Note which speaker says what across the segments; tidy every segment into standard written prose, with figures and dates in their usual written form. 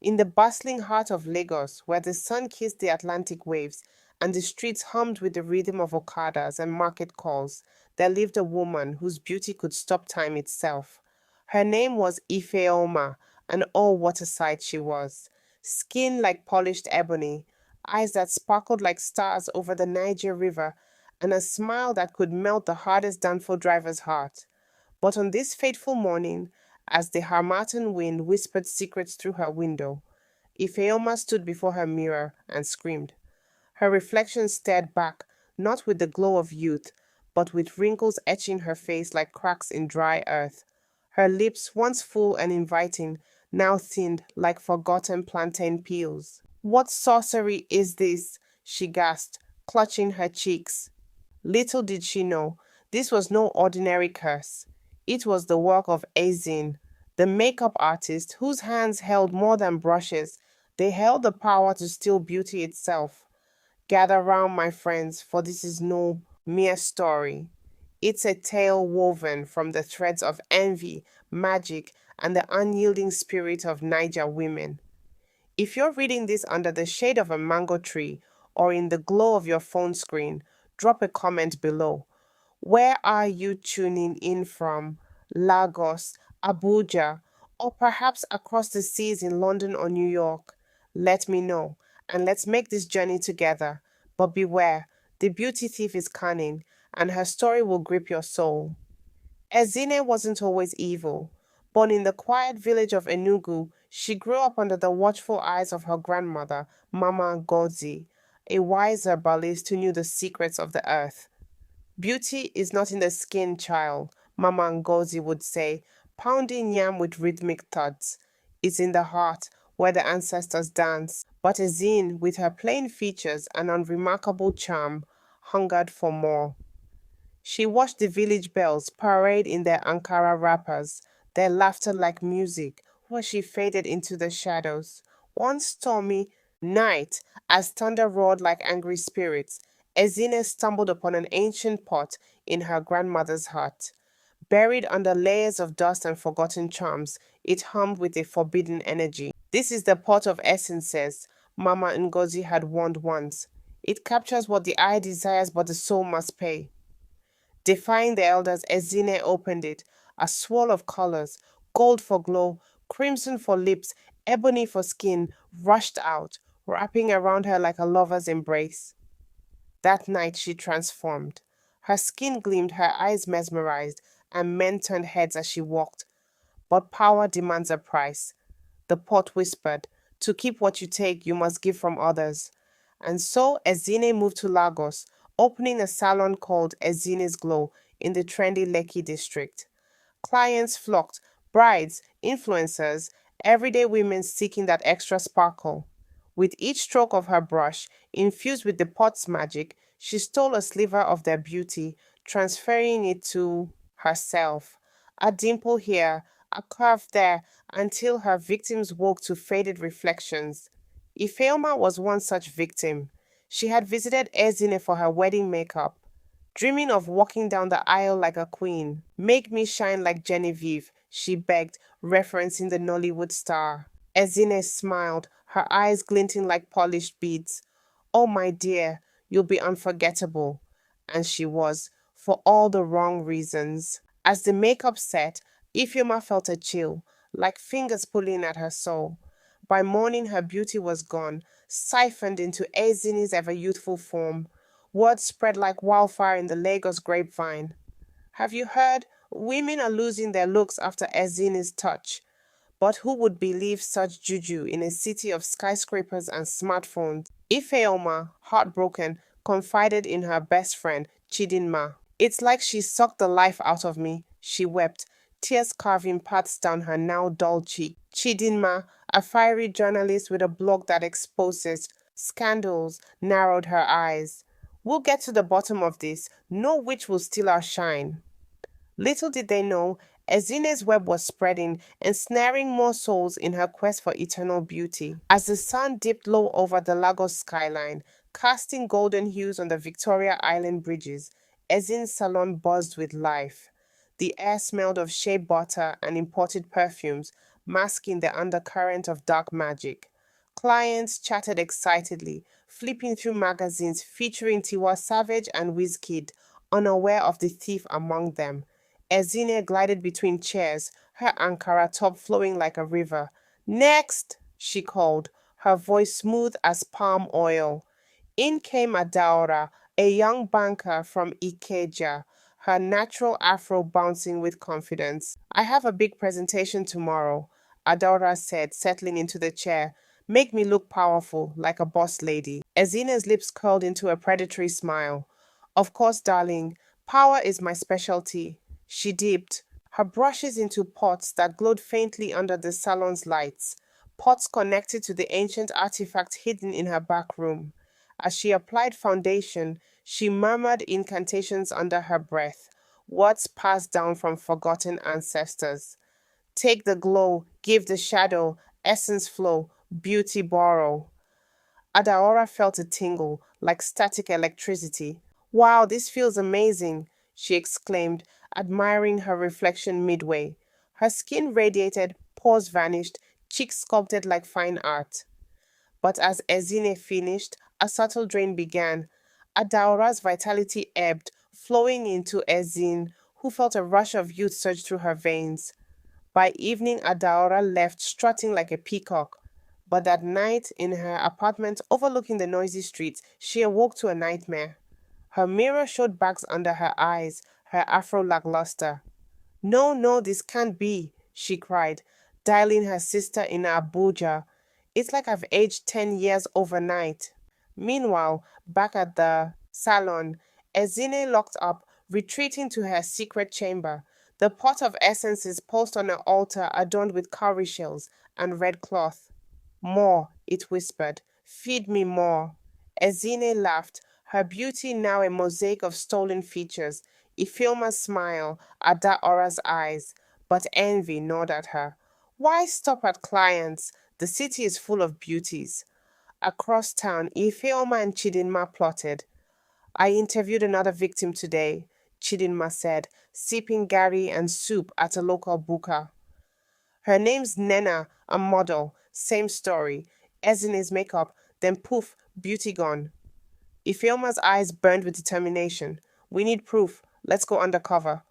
Speaker 1: In the bustling heart of Lagos, where the sun kissed the Atlantic waves and the streets hummed with the rhythm of okadas and market calls, there lived a woman whose beauty could stop time itself. Her name was Ifeoma, and oh, what a sight she was! Skin like polished ebony, eyes that sparkled like stars over the Niger River, and a smile that could melt the hardest Danfo driver's heart. But on this fateful morning, as the Harmattan wind whispered secrets through her window, Ifeoma stood before her mirror and screamed. Her reflection stared back, not with the glow of youth, but with wrinkles etching her face like cracks in dry earth. Her lips, once full and inviting, now thinned like forgotten plantain peels. What sorcery is this? She gasped, clutching her cheeks. Little did she know, this was no ordinary curse. It was the work of Ezin, the makeup artist whose hands held more than brushes. They held the power to steal beauty itself. Gather round, my friends, for this is no mere story. It's a tale woven from the threads of envy, magic, and the unyielding spirit of Niger women. If you're reading this under the shade of a mango tree or in the glow of your phone screen, drop a comment below. Where are you tuning in from? Lagos, Abuja, or perhaps across the seas in London or New York? Let me know, and let's make this journey together. But beware, the beauty thief is cunning, and her story will grip your soul. Ezine wasn't always evil. Born in the quiet village of Enugu, she grew up under the watchful eyes of her grandmother, Mama Ngozi, a wise herbalist who knew the secrets of the earth. Beauty is not in the skin, child, Mama Ngozi would say, pounding yam with rhythmic thuds. It's in the heart, where the ancestors dance. But Ezine, with her plain features and unremarkable charm, hungered for more. She watched the village belles parade in their Ankara wrappers, their laughter like music, while she faded into the shadows. One stormy night, as thunder roared like angry spirits, Ezine stumbled upon an ancient pot in her grandmother's hut. Buried under layers of dust and forgotten charms, it hummed with a forbidden energy. This is the pot of essences, Mama Ngozi had warned once. It captures what the eye desires, but the soul must pay. Defying the elders, Ezine opened it, a swirl of colors, gold for glow, crimson for lips, ebony for skin, rushed out, wrapping around her like a lover's embrace. That night she transformed. Her skin gleamed, her eyes mesmerized, and men turned heads as she walked. But power demands a price. The pot whispered, to keep what you take, you must give from others. And so Ezine moved to Lagos, opening a salon called Ezine's Glow in the trendy Lekki district. Clients flocked, brides, influencers, everyday women seeking that extra sparkle. With each stroke of her brush, infused with the pot's magic, she stole a sliver of their beauty, transferring it to herself. A dimple here, a curve there, until her victims woke to faded reflections. Ifeoma was one such victim. She had visited Ezine for her wedding makeup, dreaming of walking down the aisle like a queen. Make me shine like Genevieve, she begged, referencing the Nollywood star. Ezine smiled, her eyes glinting like polished beads. Oh, my dear, you'll be unforgettable. And she was, for all the wrong reasons. As the makeup set, Ifeoma felt a chill, like fingers pulling at her soul. By morning, her beauty was gone, siphoned into Ezine's ever youthful form. Word spread like wildfire in the Lagos grapevine. Have you heard? Women are losing their looks after Ezine's touch. But who would believe such juju in a city of skyscrapers and smartphones? Ifeoma, heartbroken, confided in her best friend, Chidinma. It's like she sucked the life out of me, she wept, tears carving paths down her now dull cheek. Chidinma, a fiery journalist with a blog that exposes scandals, narrowed her eyes. We'll get to the bottom of this. No witch will steal our shine. Little did they know, Ezine's web was spreading, ensnaring more souls in her quest for eternal beauty. As the sun dipped low over the Lagos skyline, casting golden hues on the Victoria Island bridges, Ezin's salon buzzed with life. The air smelled of shea butter and imported perfumes, masking the undercurrent of dark magic. Clients chatted excitedly, flipping through magazines featuring Tiwa Savage and Wizkid, unaware of the thief among them. Ezine glided between chairs, her Ankara top flowing like a river. Next, she called, her voice smooth as palm oil. In came Adaora, a young banker from Ikeja, her natural afro bouncing with confidence. I have a big presentation tomorrow, Adaora said, settling into the chair. Make me look powerful, like a boss lady. Ezina's lips curled into a predatory smile. Of course, darling, power is my specialty. She dipped her brushes into pots that glowed faintly under the salon's lights, pots connected to the ancient artifact hidden in her back room. As she applied foundation, she murmured incantations under her breath, words passed down from forgotten ancestors. Take the glow, give the shadow, essence flow, beauty borrow. Adaora felt a tingle, like static electricity. Wow, this feels amazing, she exclaimed, admiring her reflection midway. Her skin radiated, pores vanished, cheeks sculpted like fine art. But as Ezine finished, a subtle drain began. Adaora's vitality ebbed, flowing into Ezin, who felt a rush of youth surge through her veins. By evening, Adaora left strutting like a peacock. But that night, in her apartment overlooking the noisy streets, she awoke to a nightmare. Her mirror showed bags under her eyes, her afro lackluster. No, no, this can't be, she cried, dialing her sister in Abuja. It's like I've aged 10 years overnight. Meanwhile, back at the salon, Ezine locked up, retreating to her secret chamber. The pot of essences posed on an altar adorned with cowrie shells and red cloth. More, it whispered. Feed me more. Ezine laughed, her beauty now a mosaic of stolen features. Ifilma's smile, Ada Aura's eyes, but envy gnawed at her. Why stop at clients? The city is full of beauties. Across town, Ifeoma and Chidinma plotted. I interviewed another victim today, Chidinma said, sipping gari and soup at a local buka. Her name's Nena, a model. Same story. As in his makeup, then poof, beauty gone. Ifeoma's eyes burned with determination. We need proof. Let's go undercover.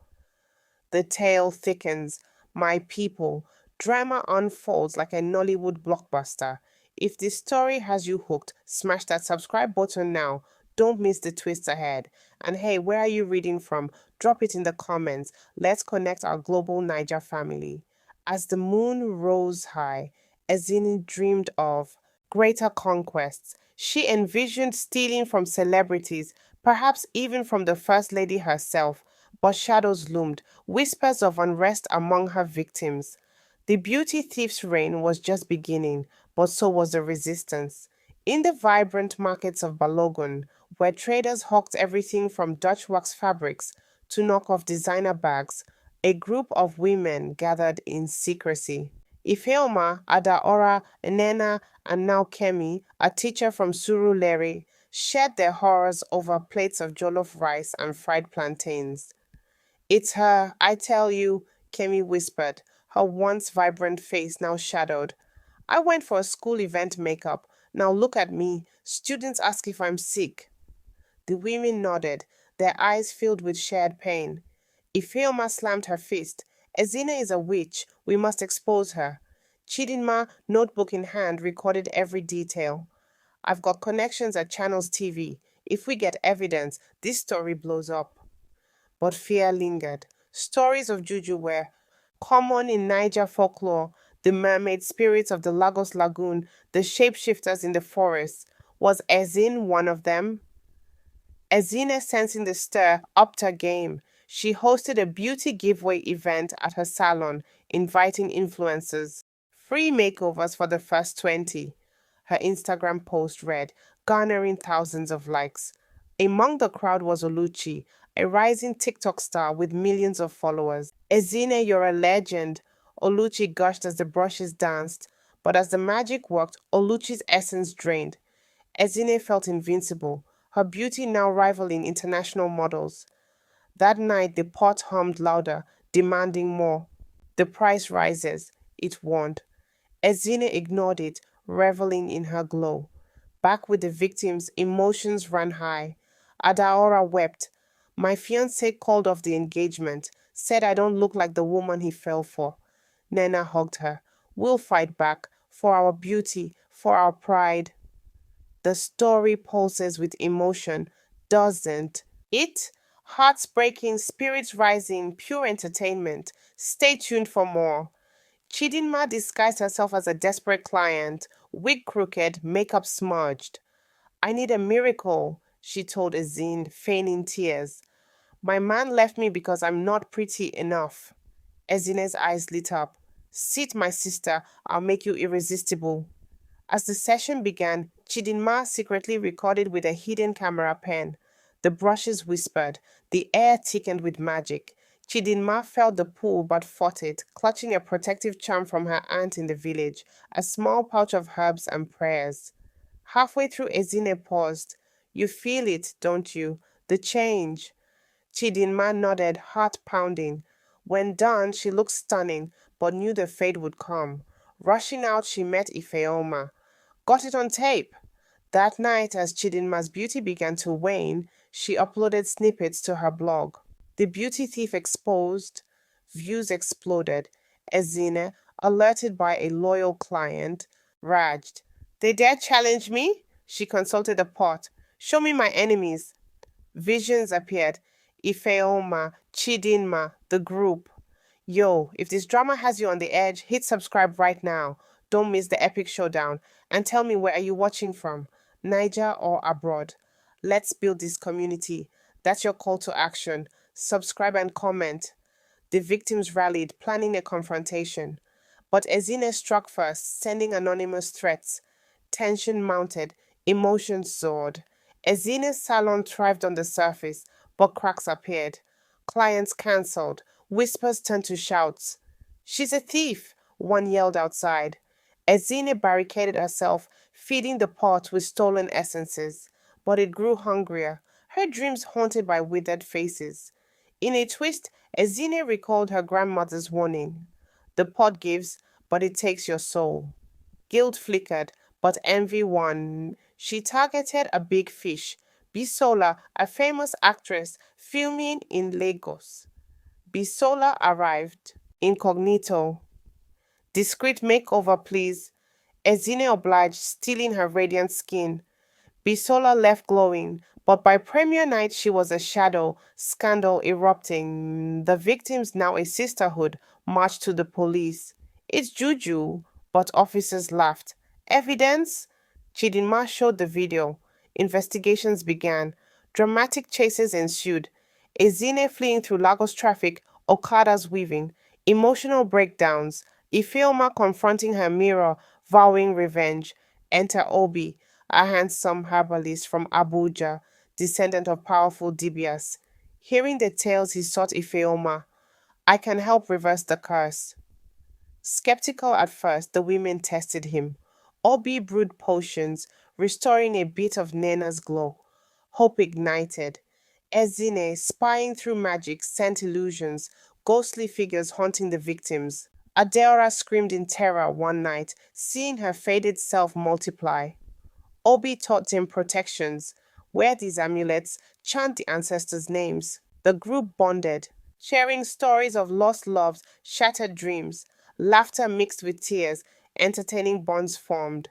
Speaker 1: The tale thickens. My people. Drama unfolds like a Nollywood blockbuster. If this story has you hooked, smash that subscribe button now. Don't miss the twist ahead. And hey, where are you reading from? Drop it in the comments. Let's connect our global Niger family. As the moon rose high, Ezini dreamed of greater conquests. She envisioned stealing from celebrities, perhaps even from the First Lady herself. But shadows loomed, whispers of unrest among her victims. The beauty thief's reign was just beginning, but so was the resistance. In the vibrant markets of Balogun, where traders hawked everything from Dutch wax fabrics to knockoff designer bags, a group of women gathered in secrecy. Ifeoma, Adaora, Nena, and now Kemi, a teacher from Surulere, shared their horrors over plates of jollof rice and fried plantains. It's her, I tell you, Kemi whispered, her once vibrant face now shadowed. I went for a school event makeup. Now look at me. Students ask if I'm sick. The women nodded, their eyes filled with shared pain. Ifeoma slammed her fist. Ezina is a witch. We must expose her. Chidinma, notebook in hand, recorded every detail. I've got connections at Channels TV. If we get evidence, this story blows up. But fear lingered. Stories of juju were common in Niger folklore, the mermaid spirits of the Lagos Lagoon, the shapeshifters in the forest. Was Ezin one of them? Ezine, sensing the stir, upped her game. She hosted a beauty giveaway event at her salon, inviting influencers. Free makeovers for the first 20. Her Instagram post read, garnering thousands of likes. Among the crowd was Oluchi, a rising TikTok star with millions of followers. Ezine, you're a legend, Oluchi gushed as the brushes danced. But as the magic worked, Oluchi's essence drained. Ezine felt invincible, her beauty now rivaling international models. That night, the pot hummed louder, demanding more. The price rises. it warned. Ezine ignored it, reveling in her glow. Back with the victims, emotions ran high. Adaora wept. My fiance called off the engagement, said I don't look like the woman he fell for. Nena hugged her. We'll fight back, for our beauty, for our pride. The story pulses with emotion, doesn't it? Hearts breaking, spirits rising, pure entertainment. Stay tuned for more. Chidinma disguised herself as a desperate client, wig crooked, makeup smudged. I need a miracle, she told Ezin, feigning tears. My man left me because I'm not pretty enough. Ezine's eyes lit up. Sit, my sister, I'll make you irresistible. As the session began, Chidinma secretly recorded with a hidden camera pen. The brushes whispered. The air thickened with magic. Chidinma felt the pull but fought it, clutching a protective charm from her aunt in the village, a small pouch of herbs and prayers. Halfway through, Ezine paused. You feel it, don't you? The change. Chidinma nodded, heart pounding. When done, she looked stunning, but knew the fade would come. Rushing out, she met Ifeoma. Got it on tape. That night, as Chidinma's beauty began to wane, she uploaded snippets to her blog. The beauty thief exposed, views exploded. Ezine, alerted by a loyal client, raged. They dare challenge me? She consulted a pot. Show me my enemies. Visions appeared. Ifeoma, Chidinma, the group. Yo, if this drama has you on the edge, hit subscribe right now. Don't miss the epic showdown. And tell me, where are you watching from? Niger or abroad? Let's build this community. That's your call to action. Subscribe and comment. The victims rallied, planning a confrontation. But Ezine struck first, sending anonymous threats. Tension mounted, emotions soared. Ezine's salon thrived on the surface, but cracks appeared. Clients cancelled, whispers turned to shouts. She's a thief, one yelled outside. Ezine barricaded herself, feeding the pot with stolen essences. But it grew hungrier, her dreams haunted by withered faces. In a twist, Ezine recalled her grandmother's warning. The pot gives, but it takes your soul. Guilt flickered, but envy won. She targeted a big fish, Bisola, a famous actress filming in Lagos. Bisola arrived, incognito. Discreet makeover, please. Ezine obliged, stealing her radiant skin. Bisola left glowing, but by premiere night she was a shadow, scandal erupting. The victims, now a sisterhood, marched to the police. It's juju, but officers laughed. Evidence? Chidinma showed the video. Investigations began. Dramatic chases ensued. Ezine fleeing through Lagos traffic, Okadas weaving, emotional breakdowns, Ifeoma confronting her mirror, vowing revenge. Enter Obi, a handsome herbalist from Abuja, descendant of powerful Dibias. Hearing the tales, he sought Ifeoma. I can help reverse the curse. Skeptical at first, the women tested him. Obi brewed potions, restoring a bit of Nena's glow. Hope ignited. Ezine, spying through magic, sent illusions, ghostly figures haunting the victims. Adela screamed in terror one night, seeing her faded self multiply. Obi taught him protections. Wear these amulets, chant the ancestors' names. The group bonded, sharing stories of lost loves, shattered dreams, laughter mixed with tears, entertaining bonds formed.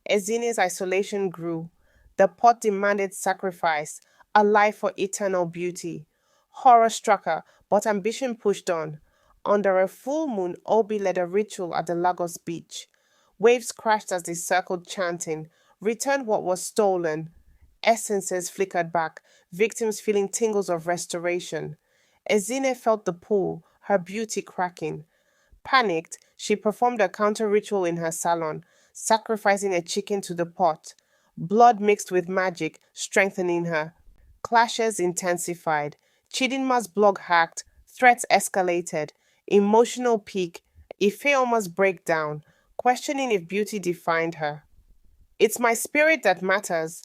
Speaker 1: Ezine's isolation grew. The pot demanded sacrifice, a life for eternal beauty. Horror struck her, but ambition pushed on. Under a full moon, Obi led a ritual at the Lagos beach. Waves crashed as they circled, chanting, Return what was stolen. Essences flickered back, victims feeling tingles of restoration. Ezine felt the pull, her beauty cracking. Panicked, she performed a counter ritual in her salon, sacrificing a chicken to the pot. Blood mixed with magic, strengthening her. Clashes intensified. Chidinma's blog hacked, threats escalated, emotional peak, Ifeoma's breakdown, questioning if beauty defined her. It's my spirit that matters.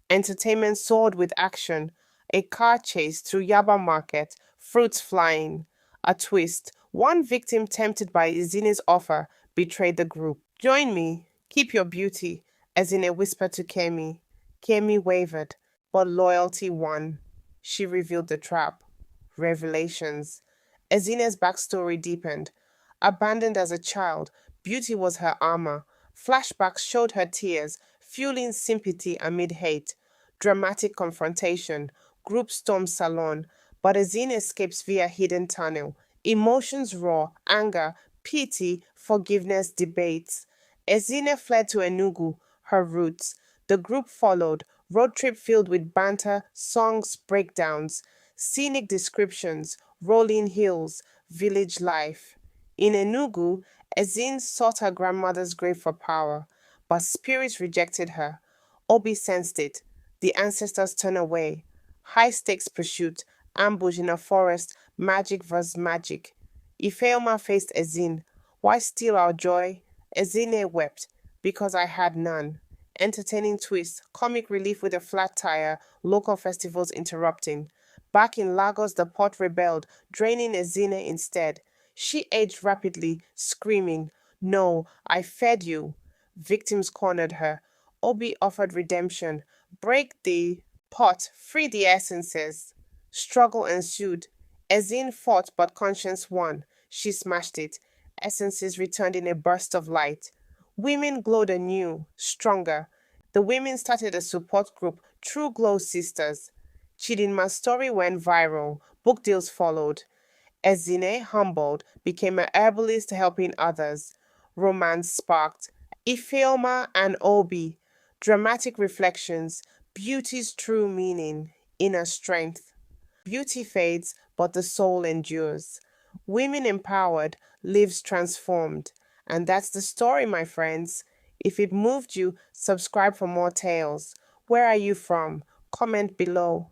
Speaker 1: Entertainment soared with action. A car chase through Yaba Market, fruits flying. A twist. One victim tempted by Izini's offer betrayed the group. Join me. Keep your beauty, as in a whisper to Kemi. Kemi wavered, but loyalty won. She revealed the trap. Revelations. Ezina's backstory deepened. Abandoned as a child, beauty was her armor. Flashbacks showed her tears, fueling sympathy amid hate. Dramatic confrontation. Group storm salon. But Ezina escapes via hidden tunnel. Emotions raw, anger, pity, forgiveness, debates. Ezina fled to Enugu, her roots. The group followed, road trip filled with banter, songs, breakdowns, scenic descriptions, rolling hills, village life. In Enugu, Ezin sought her grandmother's grave for power, but spirits rejected her. Obi sensed it. The ancestors turned away. High stakes pursuit, ambush in a forest, magic versus magic. Ifeoma faced Ezin. Why steal our joy? Ezine wept, because I had none. Entertaining twist, comic relief with a flat tire, local festivals interrupting. Back in Lagos, the pot rebelled, draining Ezine instead. She aged rapidly, screaming, "No, I fed you." Victims cornered her. Obi offered redemption. Break the pot, free the essences. Struggle ensued. Ezine fought, but conscience won. She smashed it. Essences returned in a burst of light. Women glowed anew, stronger. The women started a support group, True Glow Sisters. Chidinma's story went viral. Book deals followed. Ezine, humbled, became a herbalist helping others. Romance sparked. Ifeoma and Obi, dramatic reflections, beauty's true meaning, inner strength. Beauty fades, but the soul endures. Women empowered, lives transformed. And that's the story, my friends. If it moved you, subscribe for more tales. Where are you from? Comment below.